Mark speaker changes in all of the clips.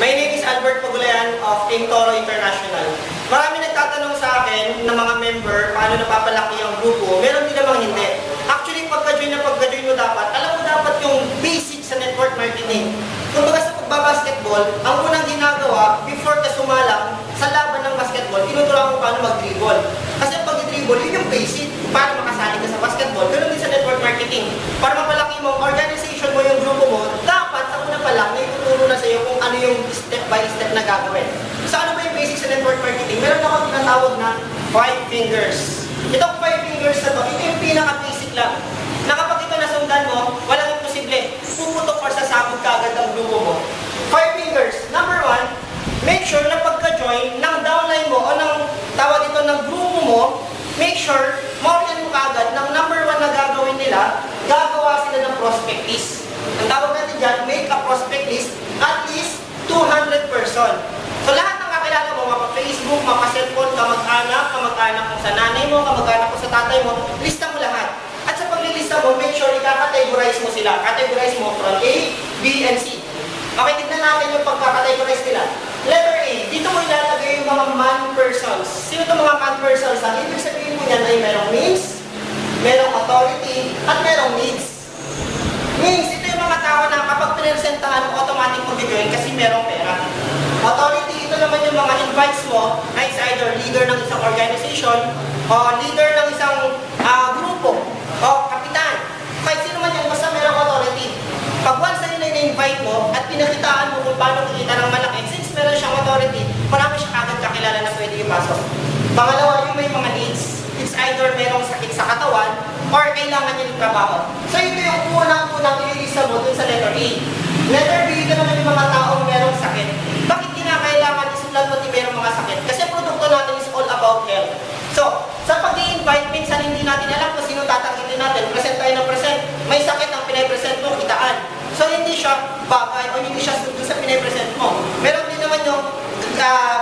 Speaker 1: My name is Albert Pagulayan of Team Toro International. Marami nagtatanong sa akin ng mga member paano napapalaki ang grupo. Meron din namang hindi. Actually, pagka-join mo dapat, alam mo dapat yung basic sa network marketing. Kung baga sa pagbabasketball, ang unang ginagawa, before ka sumalang sa laban ng basketball, tinuturuan ko paano mag-dribble. Kasi ang pag-dribble, yun yung basic. Paano makasali ka sa basketball. Ganun din sa network marketing. Para mapalaki mo, organization mo, yung grupo mo, dapat sa una pa lang, may tuturo na sa iyo kung ano yung step by step na gagawin. So ano ba yung basic sa network marketing? Meron akong tinatawag na 5 fingers. Itong 5 fingers na to, ito yung pinaka-basic lang. Na kapag ito nasundan mo, walang imposible. Puputok or sasabog ka agad ang grupo mo. 5 fingers. Number 1, make sure na pagka-join ng downline mo o ng tawag dito ng grupo mo, make sure, mauriyan mo kaagad ng number 1 na gagawin nila, gagawa sila ng prospect list. Ang tawag natin dyan, make a prospect list, at least 200 person. So lahat ng kakilala mo, mapa-Facebook, mapa-cellphone, kamag-anak mo sa nanay mo, kamag-anak mo sa tatay mo, lista mo lahat. At sa paglilista mo, make sure ika-categorize mo sila. Categorize mo from A, B, and C. Okay, tignan natin yung pagka-categorize nila. Letter A, dito mo ilalagay yung mga man persons. Sino itong mga man persons? Ang ibig sabihin mo yan ay merong means, merong authority, at merong needs. Means, ito yung mga tao na kapag pinresentahan mo, automatic mo bigyan kasi merong pera. Authority, ito naman yung mga invites mo na it's either leader ng isang organization o leader ng isang grupo o kapitan. Kahit sino man yan, basta merong authority. Pag once na nila-invite mo at pinakitaan mo kung paano kikita ng malaki, since meron siyang authority, marami siya agad kakilala na pwede ipasok. Pangalawa, yung may mga needs. It's either merong sakit sa katawan or kailangan niya ng trabaho. So ito yung unang-unang ililista mo dun sa letter A. Letter B, ito naman yung mga taong merong sakit. Bakit kinakailangan isulat mo merong mga sakit? Kasi ang produkto natin is all about health. So, sa pag-i-invite, minsan hindi natin alam kung sino tatanggitin natin. Present tayo ng present. May sakit ang pinay-present mo, kitaan. So, hindi siya bagay o hindi siya dun sa pinay-present mo. Meron din naman yung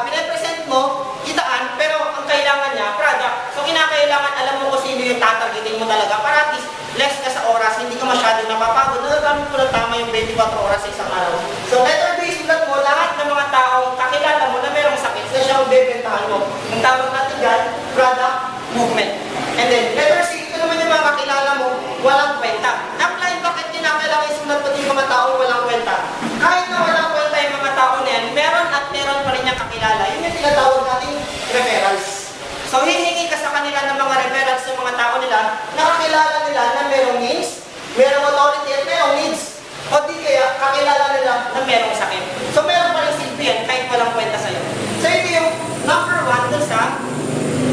Speaker 1: pinay-present mo, kitaan, pero ang kailangan niya, product. So, kinakailangan alam mo kung sino yung tatargetin mo talaga para at least less ka sa oras, hindi ka masyadong napapagod. Nagagamit mo lang tama yung 24 oras sa isang araw. So, letter B, sulat mo lahat ng mga taong kakilala mo na merong sakit na siya ang bebentahan mo. Ang tawag natin dyan, product movement. And then, letter C, ito naman yung mga kakilala mo, walang kwenta. Apply, bakit kinakailangan isulat pati yung mga taong walang kwenta? Kahit na walang kwenta yung mga tao na yan, meron at meron pa rin niyang kakilala. Yun yung tinatawag natin referrals. So, hihingi ka sa kanila ng mga referrals sa mga tao nila, nakakilala nila na merong means, merong authority at merong needs. O di kaya, kakilala nila na merong sakit. So, meron pa rin silbi yan kahit walang kwenta sa'yo. So, ito yung number 1 dun sa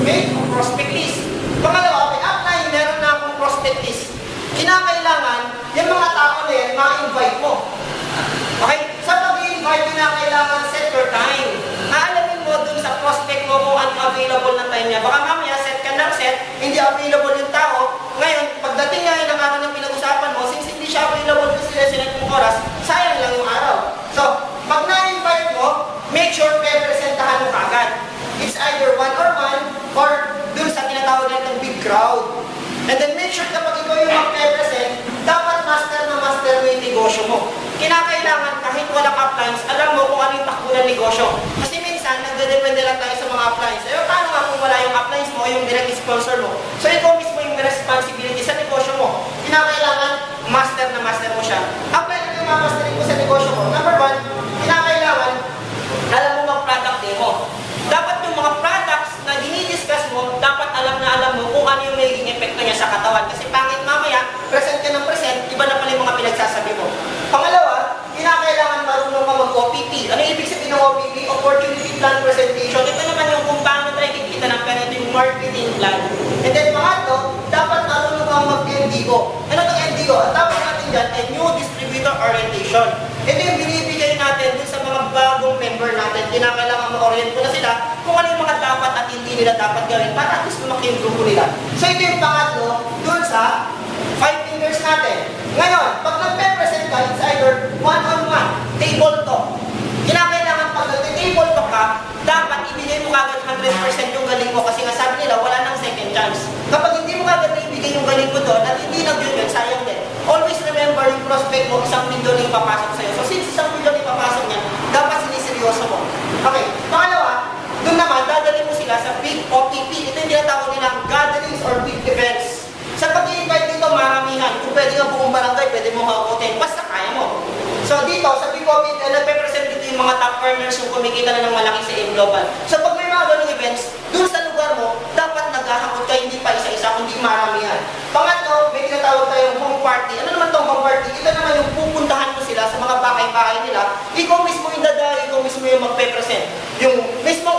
Speaker 1: make a prospect list. Pangalawa, may apply, meron na akong prospect list. Kinakailangan, yung mga tao na yan, ma-invite mo. Okay? Sa pag-i-invite, kinakailangan set your time. Aalamin mo dun sa prospect mo kung ano available na time niya. Baka mamaya, set ka ng set, hindi available yung tao. Ngayon, pagdating ngayon ng araw ng pinag-usapan mo, since hindi siya available kasi sinet mong oras, sayang lang yung araw. So, pag na-invite mo, make sure representahan mo kagad. It's either one-on-one or dun sa tinatawag natin big crowd. And then make sure kapag ikaw yung mag-represent, dapat master na master mo yung negosyo mo. Kinakailangan kahit walang uplines, alam mo kung ano yung takbo ng negosyo. Kasi minsan, nagdedepende lang tayo sa mga uplines. Eh, paano nga kung wala yung uplines mo o yung direct sponsor mo? So, ikaw mismo yung responsibility sa negosyo mo. Kinakailangan master na master mo siya. Apply na yung mamasterin mo sa negosyo mo. Number 1, kinakailangan alam mo mag-product demo. Dapat yung mga products na dinidiscuss mo, dapat alam mo kung ano yung magiging epekto niya sa katawan. Kasi pangit mamaya, present ka ng present, iba na pala yung mga pinagsasabi mo. Pangalawa, kinakailangan marunong ka mag-OPP. Ano ibig sabihin ng OPP? Opportunity Plan Presentation. Ito naman yung kung paano tayo kikita ng pero ito yung marketing plan. And then pangatlo, dapat marunong ka mag-NDO. Ano itong NDO? Ang tawag natin dyan ay New Distributor Orientation. Ito yung binibigay natin dun sa mga bagong member natin. Kinakailangan ma-orient ko na sila kung ano yung mga dapat at hindi nila dapat gawin para at least lumaki yung grupo nila. So ito yung pangatlo dun sa 5 fingers natin. Ngayon, pag nag-represent ka, it's either one-on-one, table talk. Kinakailangan pag nag-table talk ka, dapat ibigay mo kagad 100% yung galing mo kasi nga sabi nila, wala nang second chance. Kapag hindi mo kagad ibigay yung galing mo doon at hindi nag-yun, sayang din. Always remember yung prospect mo, 1 milyon yung papasok sa'yo. So since 1 milyon yung papasok niya, dapat sinisip big OPP. Ito yung tinatawag nilang gatherings or big events. Sa pag-i-invite dito, maramihan. Kung pwede nga buong barangay, pwede mo hakutin. Basta kaya mo. So dito, sa big OPP, nagpe-present dito yung mga top earners yung kumikita na ng malaki sa global. So pag may mga ganong events, dun sa lugar mo, dapat naghahakot ka, hindi pa isa-isa, kundi maramihan. Pangatlo, may tinatawag tayong home party. Ano naman tong home party? Ito naman yung pupuntahan mo sila sa mga bahay-bahay nila. Ikaw mismo yung dadayo, ikaw mismo yung magpe-present. Yung mismo,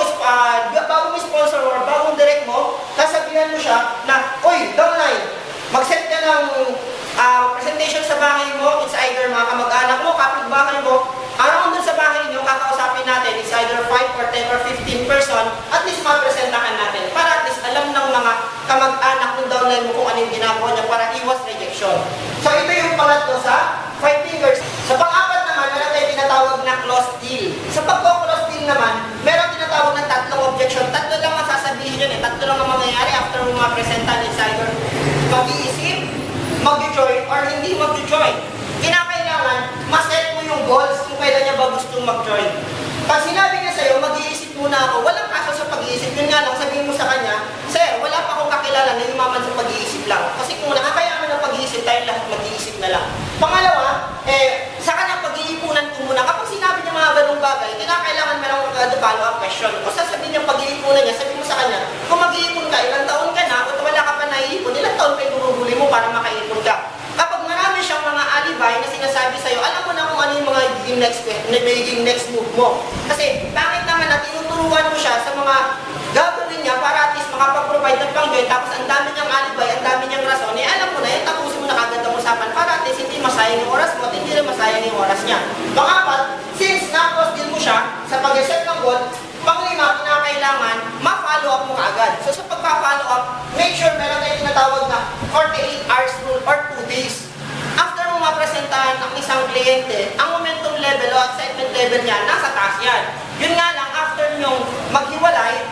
Speaker 1: bago may sponsor or bagong direct mo, sasabihan mo siya na, "Oy, downline, mag-set ka ng presentation sa bahay mo." It's either mga kamag-anak mo, kapitbahay mo, around dun sa bahay nyo, kakausapin natin, it's either 5 or 10 or 15 person, at least mapresentahan natin. Para at least alam ng mga kamag-anak ng downline mo kung ano yung ginagawa niya para iwas rejection. So ito yung pangatlo sa 5 fingers. Sa pang-apat naman, meron tayong tinatawag na close deal. Sa pagko-close deal naman, meron tinatawag ng tatlong objection. Tatlo lang ang sasabihin yun eh. Tatlo lang ang mangyayari after mo mapresentan, it's either mag-iisip, mag-join, or hindi mag-join. Kinakailangan, ma-set mo yung goals kung kailan niya ba gustong mag-join. Pag sinabi niya sa'yo, mag-iisip muna ako, walang kaso sa pag-iisip. Yun nga lang, sabihin mo sa kanya, "Sir, wala pa akong kakilala na yumaman sa pag-iisip lang." Kasi kung nakakayaman ng pag-iisip, tayo lahat mag-iisip na lang. Pangalawa, sa kanya pag-iipunan ko muna. Kapag sinabi niya mga ganung bagay, kinakailangan meron follow-up question. Kung sasabihin niya pag-iipunan niya, sabihin mo sa kanya, kung mag-iipon ka, ilang taon ka na, o wala ka pa naiipon, ilang taon pa yung guguli mo para makaipon ka. Kapag marami siyang mga alibay na sinasabi sa'yo, alam mo na kung ano yung mga magiging next move mo. Kasi bakit naman na tinuturuan mo siya sa mga gagawin niya para at least makapag-provide ng pang-join, tapos ang dami niyang alibay, ang dami niyang rason, alam mo na yan, tapusin mo na kagad ang usapan para at least hindi masayang yung oras mo at hindi rin masayang yung oras niya. Pang-apat, since na-close deal mo siya sa pag-set ng goal, pang-lima, kinakailangan, ma-follow up mo kaagad. So sa pagpa-follow up, make sure meron tayong tinatawag na 48 hours rule or 2 days. After mo mapresentahan ng isang kliyente, ang momentum level o excitement level niya, nasa taas yan. Yun nga lang, after nyong maghiwalay,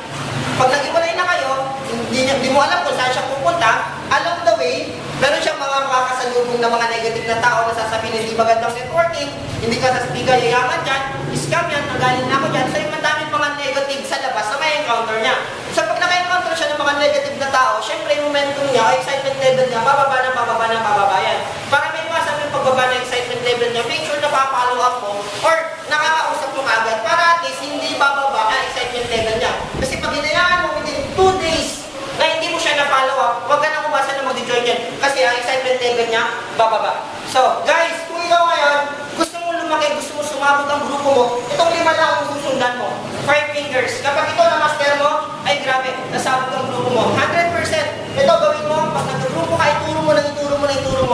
Speaker 1: pag naghiwalay na kayo, hindi mo alam kung saan siya pupunta, along the way, meron siyang mga makakasalubong na mga negative na tao na sasabihin hindi magandang networking, hindi ka sasabihin yayaman dyan, scam yan, nagaling na ako dyan. So yung madaming mga negative sa labas na may encounter niya. So pag naka-encounter siya ng mga negative na tao, syempre yung momentum niya, excitement level niya, bababa yan. Para may iwasan yung pagbaba ng excitement level niya, make sure na pa-follow up mo or nakakausap mo kagad para at least hindi bababa ang excitement level niya. Kasi pag hinayaan mo within 2 days na hindi mo siya na-follow up, huwag ka nang umasa na mag-join yan kasi ang excitement level niya bababa. So guys, kung ikaw ngayon, gusto mo lumaki, gusto mo sumabot ang grupo mo, itong 5 lang ang susundan mo. 5 fingers. Kapag ito na-master mo, ay grabe, nasabot ang grupo mo. 100%. Ito gawin mo, pag nag-grupo ka, ituro mo.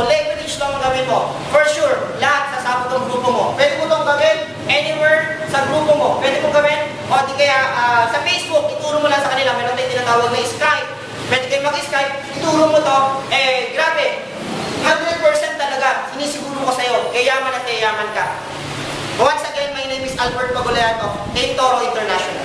Speaker 1: Leverage lang ang gawin mo. For sure, lahat sasabot ang grupo mo. Pwede mo itong gawin anywhere sa grupo mo. Pwede mo gawin, o di kaya sa Facebook, ituro mo lang sa kanila. Meron tayong tinatawag na Skype. Pwede kayo mag-Skype, ituro mo to. Grabe, 100% talaga, sinisiguro ko sa'yo, yayaman at yayaman ka. Once again, my name is Albert Pagulayan of Toro International.